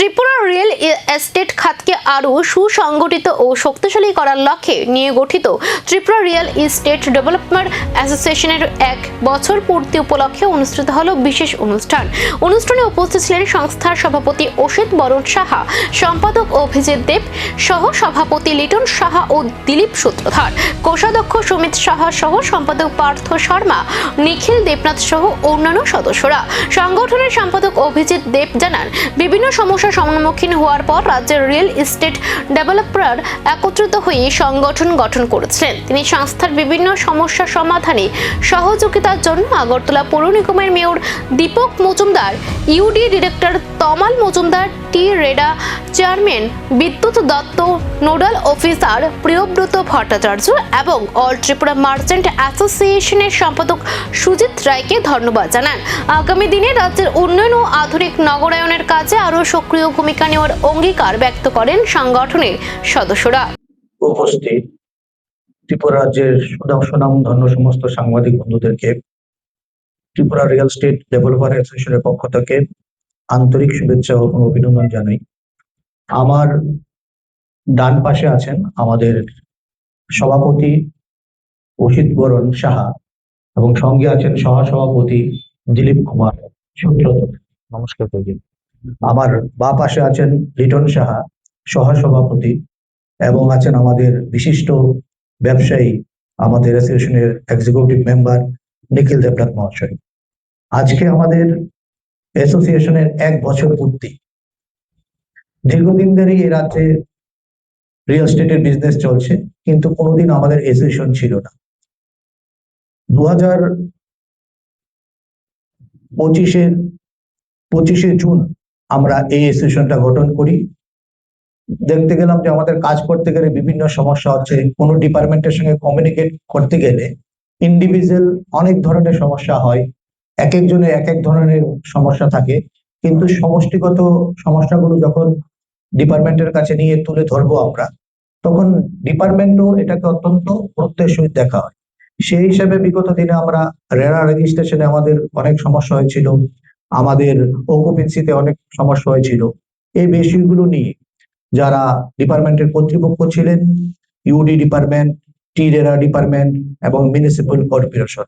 Tripura real estate খাতকে আরও সুসংগঠিত ও শক্তিশালী করার লক্ষ্যে নিয়ে গঠিত ত্রিপুরা রিয়েল এস্টেট ডেভেলপমেন্ট অ্যাসোসিয়েশনের 1 বছর পূর্তি উপলক্ষে অনুষ্ঠিত হলো বিশেষ অনুষ্ঠানে উপস্থিত ছিলেন সংস্থার সভাপতি অসিত বরণ সাহা, সম্পাদক অভিজিৎ দেব, সহ সভাপতি লিটন সাহা ও দিলীপ সূত্রধর, কোষাধ্যক্ষ সুমিত সাহা সহ সম্পাদক পার্থ শর্মা, নিখিল দেবনাথ সহ অন্যান্য সদস্যরা। সংগঠনের সম্পাদক অভিজিৎ দেব জানান, বিভিন্ন সমস্যার সম্মুখীন হওয়ার পর রাজ্যের রিয়েল এস্টেট ডেভেলপার একত্রিত হয়ে সংগঠন গঠন করেছিলেন। তিনি সংস্থার বিভিন্ন সমস্যা সমাধানে সহযোগিতার জন্য আগরতলা পৌর নিগমের mayor Dipak Majumdar, UD director Tamal Majumdar, TREDA chairman Bidyut Dutta, nodal officer Priyabrata Bhattacharya এবং অল ত্রিপুরা মার্চেন্ট অ্যাসোসিয়েশনের সম্পাদক সুজিত রায়কে ধন্যবাদ জানান। আগামী দিনে রাজ্যের উন্নয়ন ও আধুনিক নগরায়নের কাজে আরও সক্রিয় ভূমিকা নেওয়ার অঙ্গীকার ব্যক্ত করেন সংগঠনের সদস্যরা। উপস্থিত ত্রিপুরা রাজ্যের সুনামধন্য সমস্ত সাংবাদিক বন্ধুদেরকে ত্রিপুরা রিয়েল এস্টেট ডেভেলপার অ্যাসোসিয়েশনের পক্ষ থেকে আন্তরিক শুভেচ্ছা ও অভিনন্দন জানাই। আমার ডান পাশে আছেন আমাদের সভাপতি অসিত বরণ সাহা এবং সঙ্গে আছেন সহসভাপতি দিলীপ কুমার সূত্রধর। নমস্কার। আমার বাঁ পাশে আছেন লিটন সাহা, সহসভাপতি, এবং আছেন আমাদের বিশিষ্ট ব্যবসায়ী, আমাদের অ্যাসোসিয়েশনের এক্সিকিউটিভ মেম্বার নিখিল দেবনাথ মহাশয়। আজকে আমাদের অ্যাসোসিয়েশনের 1 বছর পূর্তি। দীর্ঘদিন ধরে এই রাজ্যে রিয়েল এস্টেটের বিজনেস চলছে, কিন্তু কোনোদিন আমাদের অ্যাসোসিয়েশন ছিল না। 2025 জুন আমরা এই অ্যাসোসিয়েশনটা গঠন করি। দেখতে গেলাম যে আমাদের কাজ করতে গেলে বিভিন্ন সমস্যা হচ্ছে। কোনো ডিপার্টমেন্টের সঙ্গে কমিউনিকেট করতে গেলে ইন্ডিভিজুয়াল অনেক ধরনের সমস্যা হয়, এক একজনের এক এক ধরনের সমস্যা থাকে, কিন্তু সমষ্টিগত সমস্যাগুলো যখন ডিপার্টমেন্টের কাছে নিয়ে তুলে ধরবো আমরা, তখন ডিপার্টমেন্টও এটাকে অত্যন্ত গুরুত্বের সহিত দেখা হয়। সেই হিসাবে বিগত দিনে আমরা রেরা রেজিস্ট্রেশনে আমাদের অনেক সমস্যা হয়েছিল, আমাদের অকুপেন্সিতে অনেক সমস্যা হয়েছিল। এই বিষয়গুলো নিয়ে যারা ডিপার্টমেন্টের কর্তৃপক্ষ ছিলেন, ইউডি ডিপার্টমেন্ট, টি রেরা ডিপার্টমেন্ট এবং মিউনিসিপ্যাল কর্পোরেশন,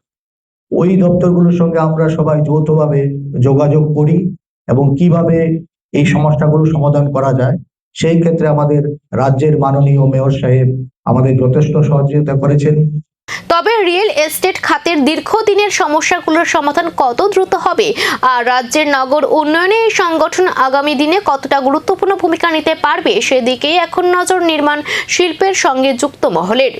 ওই দপ্তরগুলোর সঙ্গে আমরা সবাই যৌথভাবে যোগাযোগ করি এবং কিভাবে এই সমস্যাগুলো সমাধান করা যায়, সেই ক্ষেত্রে আমাদের রাজ্যের মাননীয় মেয়র সাহেব আমাদের যথেষ্ট সহযোগিতা করেছেন। তবে রিয়েল এস্টেট খাতের দীর্ঘদিনের সমস্যাগুলোর সমাধান কত দ্রুত হবে আর রাজ্যের নগর উন্নয়নে এই সংগঠন আগামী দিনে কতটা গুরুত্বপূর্ণ ভূমিকা নিতে পারবে, সেদিকেই এখন নজর নির্মাণ শিল্পের সঙ্গে যুক্ত মহলের।